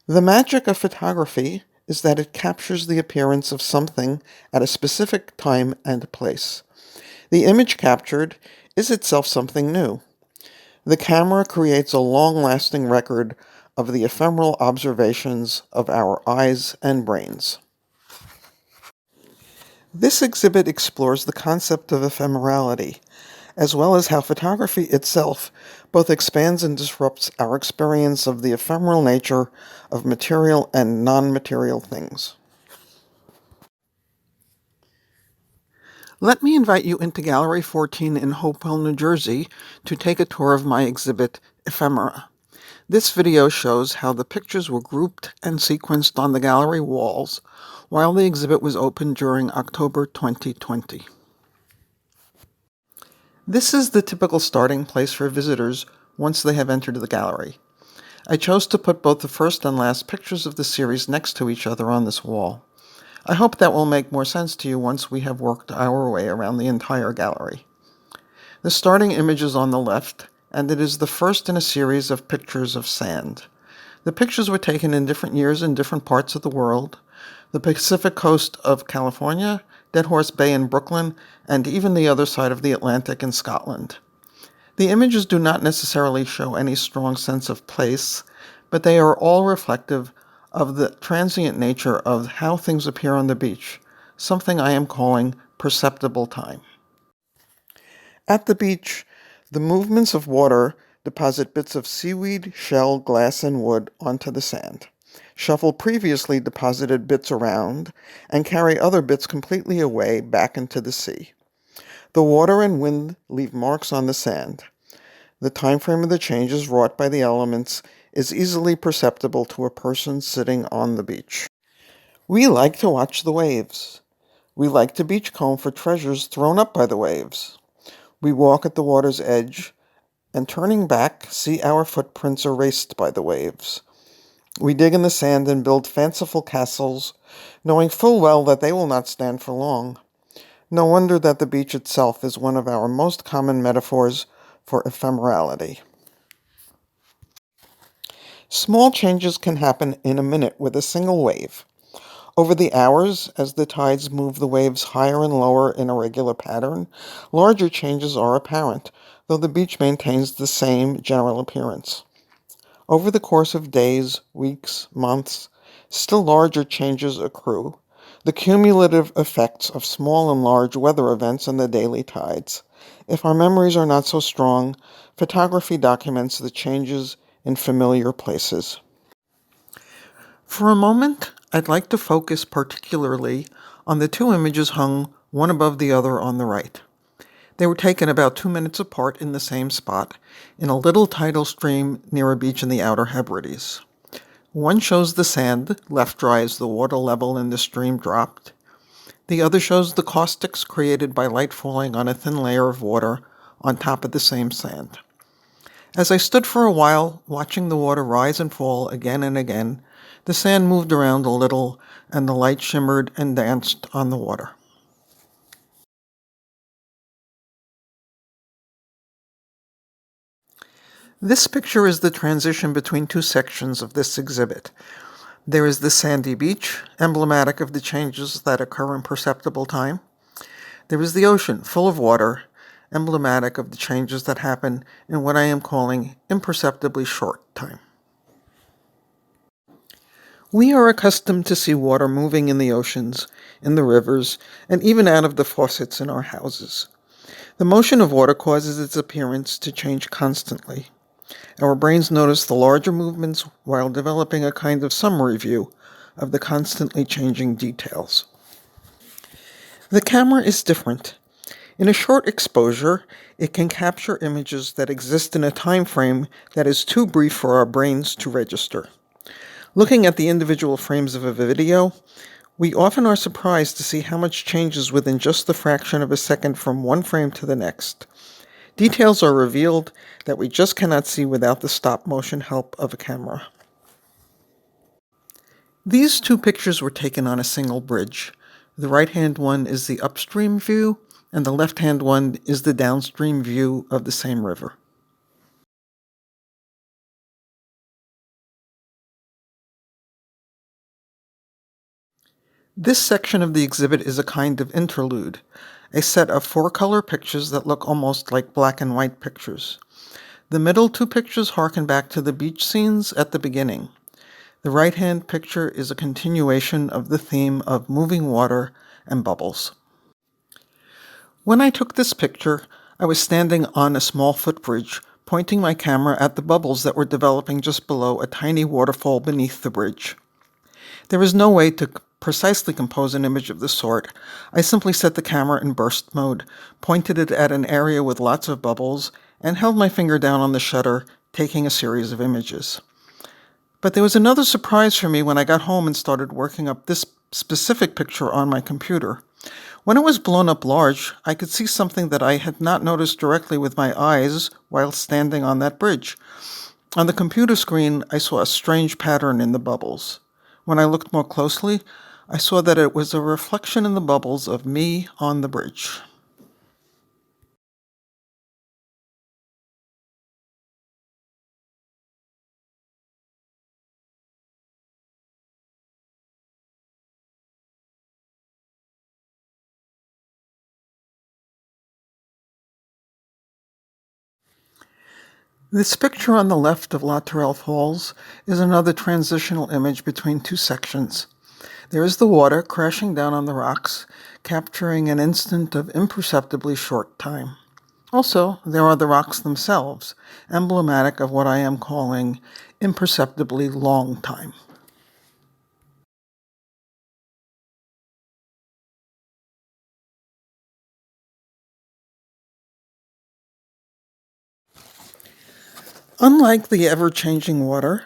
The magic of photography is that it captures the appearance of something at a specific time and place. The image captured is itself something new. The camera creates a long-lasting record of the ephemeral observations of our eyes and brains. This exhibit explores the concept of ephemerality, as well as how photography itself both expands and disrupts our experience of the ephemeral nature of material and non-material things. Let me invite you into Gallery 14 in Hopewell, New Jersey, to take a tour of my exhibit, Ephemera. This video shows how the pictures were grouped and sequenced on the gallery walls while the exhibit was open during October 2020. This is the typical starting place for visitors once they have entered the gallery. I chose to put both the first and last pictures of the series next to each other on this wall. I hope that will make more sense to you once we have worked our way around the entire gallery. The starting image is on the left, and it is the first in a series of pictures of sand. The pictures were taken in different years in different parts of the world: the Pacific coast of California, Dead Horse Bay in Brooklyn, and even the other side of the Atlantic in Scotland. The images do not necessarily show any strong sense of place, but they are all reflective of the transient nature of how things appear on the beach, something I am calling perceptible time. At the beach, the movements of water deposit bits of seaweed, shell, glass, and wood onto the sand, shuffle previously deposited bits around, and carry other bits completely away back into the sea. The water and wind leave marks on the sand. The time frame of the changes wrought by the elements is easily perceptible to a person sitting on the beach. We like to watch the waves. We like to beachcomb for treasures thrown up by the waves. We walk at the water's edge, and turning back, see our footprints erased by the waves. We dig in the sand and build fanciful castles, knowing full well that they will not stand for long. No wonder that the beach itself is one of our most common metaphors for ephemerality. Small changes can happen in a minute with a single wave. Over the hours, as the tides move the waves higher and lower in a regular pattern, larger changes are apparent, though the beach maintains the same general appearance. Over the course of days, weeks, months, still larger changes accrue, the cumulative effects of small and large weather events and the daily tides. If our memories are not so strong, photography documents the changes in familiar places. For a moment, I'd like to focus particularly on the two images hung one above the other on the right. They were taken about 2 minutes apart in the same spot, in a little tidal stream near a beach in the Outer Hebrides. One shows the sand, left dry as the water level in the stream dropped. The other shows the caustics created by light falling on a thin layer of water on top of the same sand. As I stood for a while, watching the water rise and fall again and again, the sand moved around a little, and the light shimmered and danced on the water. This picture is the transition between two sections of this exhibit. There is the sandy beach, emblematic of the changes that occur in perceptible time. There is the ocean, full of water, emblematic of the changes that happen in what I am calling imperceptibly short time. We are accustomed to see water moving in the oceans, in the rivers, and even out of the faucets in our houses. The motion of water causes its appearance to change constantly. Our brains notice the larger movements while developing a kind of summary view of the constantly changing details. The camera is different. In a short exposure, it can capture images that exist in a time frame that is too brief for our brains to register. Looking at the individual frames of a video, we often are surprised to see how much changes within just the fraction of a second from one frame to the next. Details are revealed that we just cannot see without the stop-motion help of a camera. These two pictures were taken on a single bridge. The right-hand one is the upstream view, and the left-hand one is the downstream view of the same river. This section of the exhibit is a kind of interlude, a set of four-color pictures that look almost like black and white pictures. The middle two pictures harken back to the beach scenes at the beginning. The right-hand picture is a continuation of the theme of moving water and bubbles. When I took this picture, I was standing on a small footbridge, pointing my camera at the bubbles that were developing just below a tiny waterfall beneath the bridge. There is no way to precisely compose an image of this sort. I simply set the camera in burst mode, pointed it at an area with lots of bubbles, and held my finger down on the shutter, taking a series of images. But there was another surprise for me when I got home and started working up this specific picture on my computer. When it was blown up large, I could see something that I had not noticed directly with my eyes while standing on that bridge. On the computer screen, I saw a strange pattern in the bubbles. When I looked more closely, I saw that it was a reflection in the bubbles of me on the bridge. This picture on the left of La Tourelle Falls is another transitional image between two sections. There is the water crashing down on the rocks, capturing an instant of imperceptibly short time. Also, there are the rocks themselves, emblematic of what I am calling imperceptibly long time. Unlike the ever-changing water,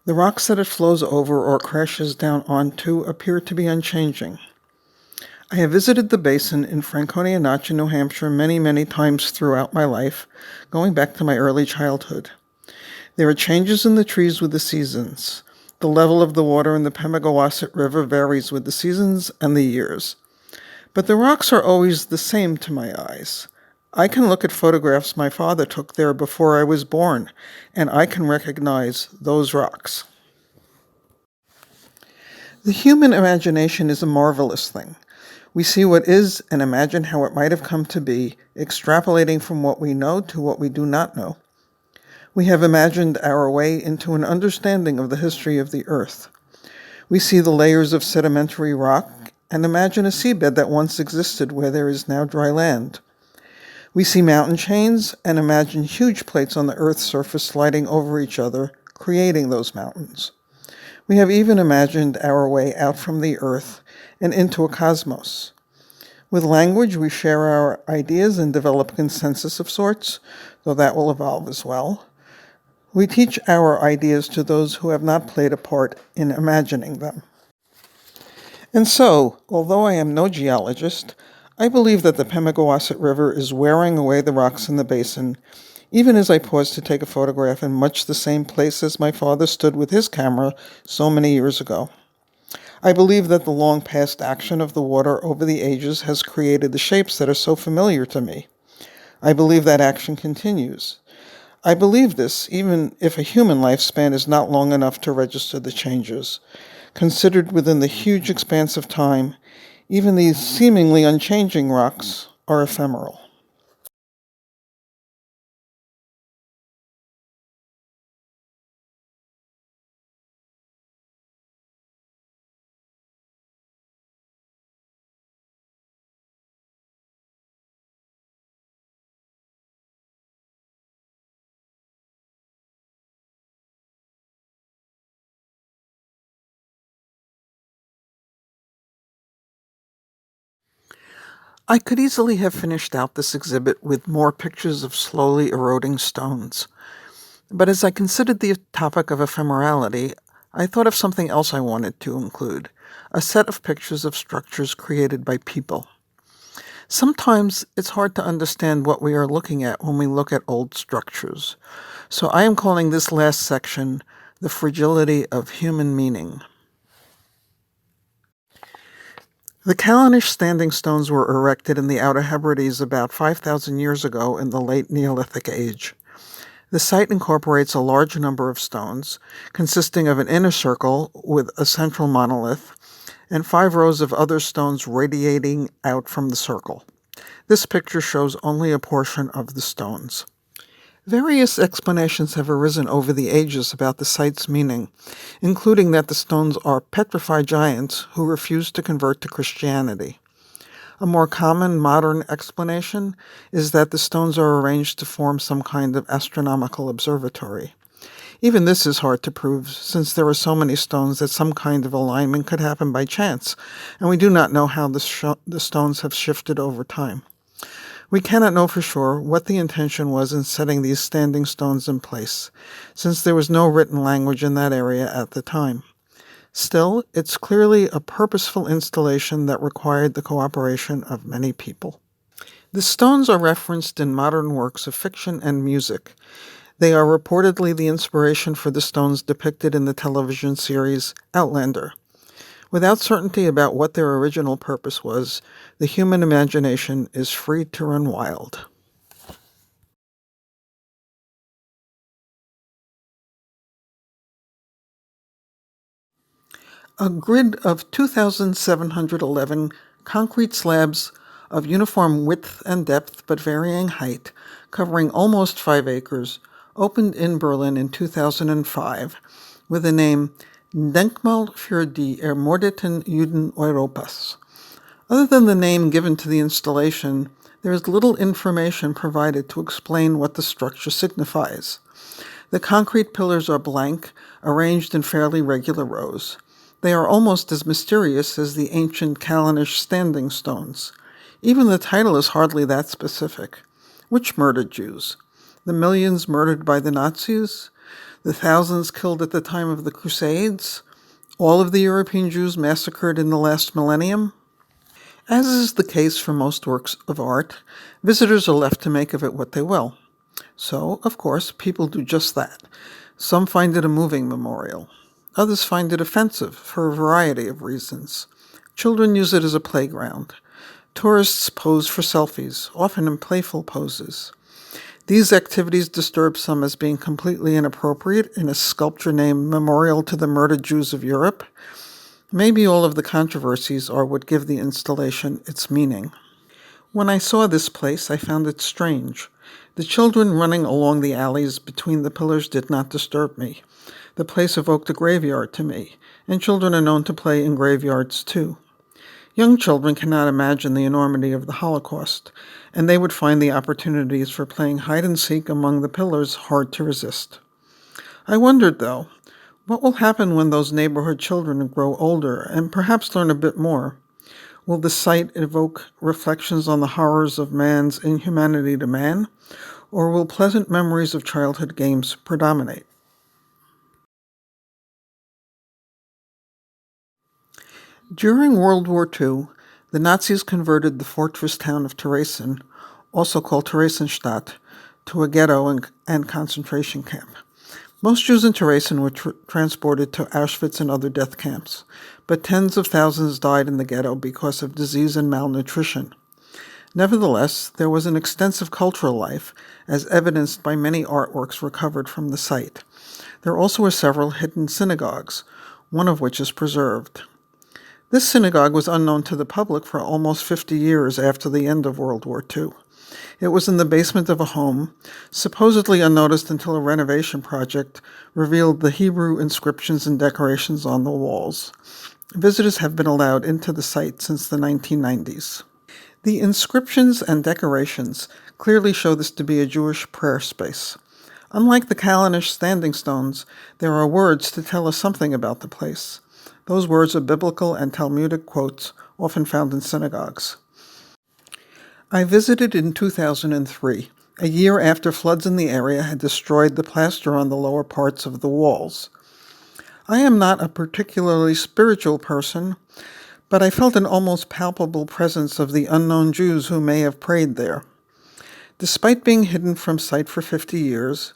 the rocks that it flows over or crashes down onto appear to be unchanging. I have visited the basin in Franconia Notch in New Hampshire many times throughout my life, going back to my early childhood. There are changes in the trees with the seasons. The level of the water in the Pemigewasset River varies with the seasons and the years. But the rocks are always the same to my eyes. I can look at photographs my father took there before I was born, and I can recognize those rocks. The human imagination is a marvelous thing. We see what is and imagine how it might have come to be, extrapolating from what we know to what we do not know. We have imagined our way into an understanding of the history of the earth. We see the layers of sedimentary rock and imagine a seabed that once existed where there is now dry land. We see mountain chains and imagine huge plates on the earth's surface sliding over each other, creating those mountains. We have even imagined our way out from the earth and into a cosmos. With language, we share our ideas and develop a consensus of sorts, though that will evolve as well. We teach our ideas to those who have not played a part in imagining them. And so, although I am no geologist, I believe that the Pemigewasset River is wearing away the rocks in the basin, even as I pause to take a photograph in much the same place as my father stood with his camera so many years ago. I believe that the long past action of the water over the ages has created the shapes that are so familiar to me. I believe that action continues. I believe this even if a human lifespan is not long enough to register the changes. Considered within the huge expanse of time, even these seemingly unchanging rocks are ephemeral. I could easily have finished out this exhibit with more pictures of slowly eroding stones. But as I considered the topic of ephemerality, I thought of something else I wanted to include, a set of pictures of structures created by people. Sometimes it's hard to understand what we are looking at when we look at old structures. So I am calling this last section the fragility of human meaning. The Callanish standing stones were erected in the Outer Hebrides about 5,000 years ago in the late Neolithic age. The site incorporates a large number of stones, consisting of an inner circle with a central monolith, and 5 rows of other stones radiating out from the circle. This picture shows only a portion of the stones. Various explanations have arisen over the ages about the site's meaning, including that the stones are petrified giants who refused to convert to Christianity. A more common modern explanation is that the stones are arranged to form some kind of astronomical observatory. Even this is hard to prove, since there are so many stones that some kind of alignment could happen by chance, and we do not know how the stones have shifted over time. We cannot know for sure what the intention was in setting these standing stones in place, since there was no written language in that area at the time. Still, it's clearly a purposeful installation that required the cooperation of many people. The stones are referenced in modern works of fiction and music. They are reportedly the inspiration for the stones depicted in the television series Outlander. Without certainty about what their original purpose was, the human imagination is free to run wild. A grid of 2,711 concrete slabs of uniform width and depth but varying height, covering almost 5 acres, opened in Berlin in 2005 with the name Denkmal für die ermordeten Juden Europas. Other than the name given to the installation, there is little information provided to explain what the structure signifies. The concrete pillars are blank, arranged in fairly regular rows. They are almost as mysterious as the ancient Kalinish standing stones. Even the title is hardly that specific. Which murdered Jews? The millions murdered by the Nazis? The thousands killed at the time of the Crusades? All of the European Jews massacred in the last millennium? As is the case for most works of art, visitors are left to make of it what they will. So, of course, people do just that. Some find it a moving memorial. Others find it offensive for a variety of reasons. Children use it as a playground. Tourists pose for selfies, often in playful poses. These activities disturb some as being completely inappropriate in a sculpture named Memorial to the Murdered Jews of Europe. Maybe all of the controversies are what give the installation its meaning. When I saw this place, I found it strange. The children running along the alleys between the pillars did not disturb me. The place evoked a graveyard to me, and children are known to play in graveyards too. Young children cannot imagine the enormity of the Holocaust, and they would find the opportunities for playing hide-and-seek among the pillars hard to resist. I wondered, though, what will happen when those neighborhood children grow older and perhaps learn a bit more? Will the site evoke reflections on the horrors of man's inhumanity to man, or will pleasant memories of childhood games predominate? During World War II, the Nazis converted the fortress town of Theresen, also called Theresienstadt, to a ghetto and concentration camp. Most Jews in Theresen were transported to Auschwitz and other death camps, but tens of thousands died in the ghetto because of disease and malnutrition. Nevertheless, there was an extensive cultural life, as evidenced by many artworks recovered from the site. There also were several hidden synagogues, one of which is preserved. This synagogue was unknown to the public for almost 50 years after the end of World War II. It was in the basement of a home, supposedly unnoticed until a renovation project revealed the Hebrew inscriptions and decorations on the walls. Visitors have been allowed into the site since the 1990s. The inscriptions and decorations clearly show this to be a Jewish prayer space. Unlike the Kalinish standing stones, there are words to tell us something about the place. Those words are biblical and Talmudic quotes, often found in synagogues. I visited in 2003, a year after floods in the area had destroyed the plaster on the lower parts of the walls. I am not a particularly spiritual person, but I felt an almost palpable presence of the unknown Jews who may have prayed there. Despite being hidden from sight for 50 years,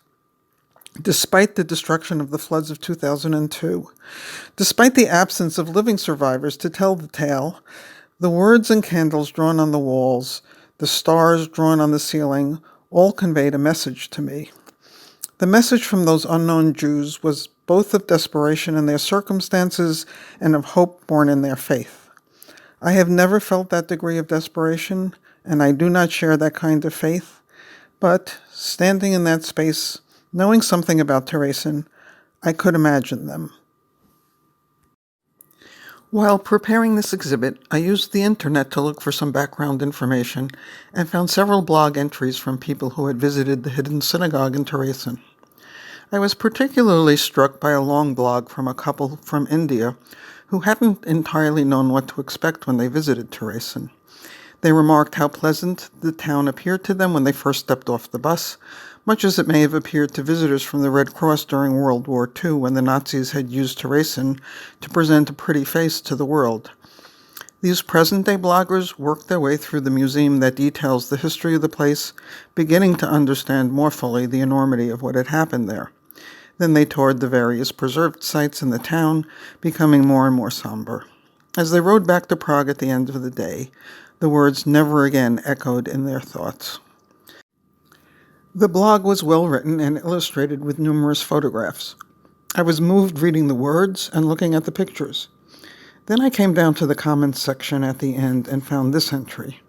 despite the destruction of the floods of 2002, despite the absence of living survivors to tell the tale, the words and candles drawn on the walls, the stars drawn on the ceiling, all conveyed a message to me. The message from those unknown Jews was both of desperation in their circumstances and of hope born in their faith. I have never felt that degree of desperation, and I do not share that kind of faith, but standing in that space, knowing something about Teresen, I could imagine them. While preparing this exhibit, I used the internet to look for some background information and found several blog entries from people who had visited the hidden synagogue in Teresen. I was particularly struck by a long blog from a couple from India who hadn't entirely known what to expect when they visited Teresen. They remarked how pleasant the town appeared to them when they first stepped off the bus, much as it may have appeared to visitors from the Red Cross during World War II when the Nazis had used Teresen to present a pretty face to the world. These present-day bloggers worked their way through the museum that details the history of the place, beginning to understand more fully the enormity of what had happened there. Then they toured the various preserved sites in the town, becoming more and more somber. As they rode back to Prague at the end of the day, the words "never again" echoed in their thoughts. The blog was well written and illustrated with numerous photographs. I was moved reading the words and looking at the pictures. Then I came down to the comments section at the end and found this entry.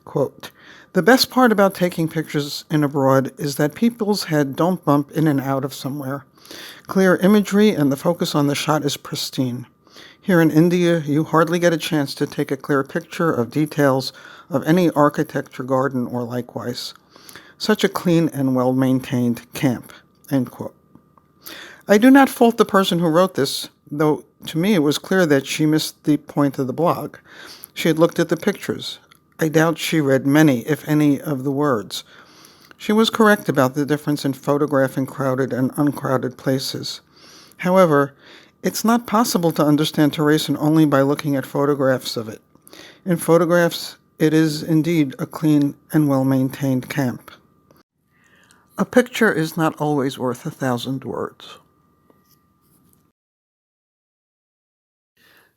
Quote, "The best part about taking pictures in abroad is that people's head don't bump in and out of somewhere. Clear imagery and the focus on the shot is pristine. Here in India, you hardly get a chance to take a clear picture of details of any architecture, garden, or likewise. Such a clean and well-maintained camp." End quote. I do not fault the person who wrote this, though to me it was clear that she missed the point of the blog. She had looked at the pictures. I doubt she read many, if any, of the words. She was correct about the difference in photographing crowded and uncrowded places. However, it's not possible to understand Teresen only by looking at photographs of it. In photographs, it is indeed a clean and well-maintained camp. A picture is not always worth 1,000 words.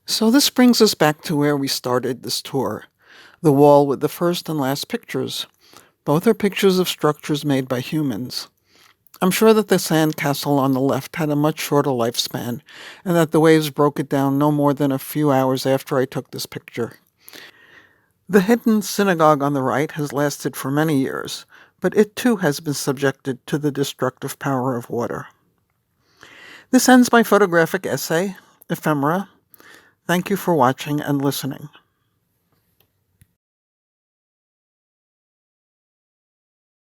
So this brings us back to where we started this tour, the wall with the first and last pictures. Both are pictures of structures made by humans. I'm sure that the sand castle on the left had a much shorter lifespan, and that the waves broke it down no more than a few hours after I took this picture. The hidden synagogue on the right has lasted for many years, but it too has been subjected to the destructive power of water. This ends my photographic essay, Ephemera. Thank you for watching and listening.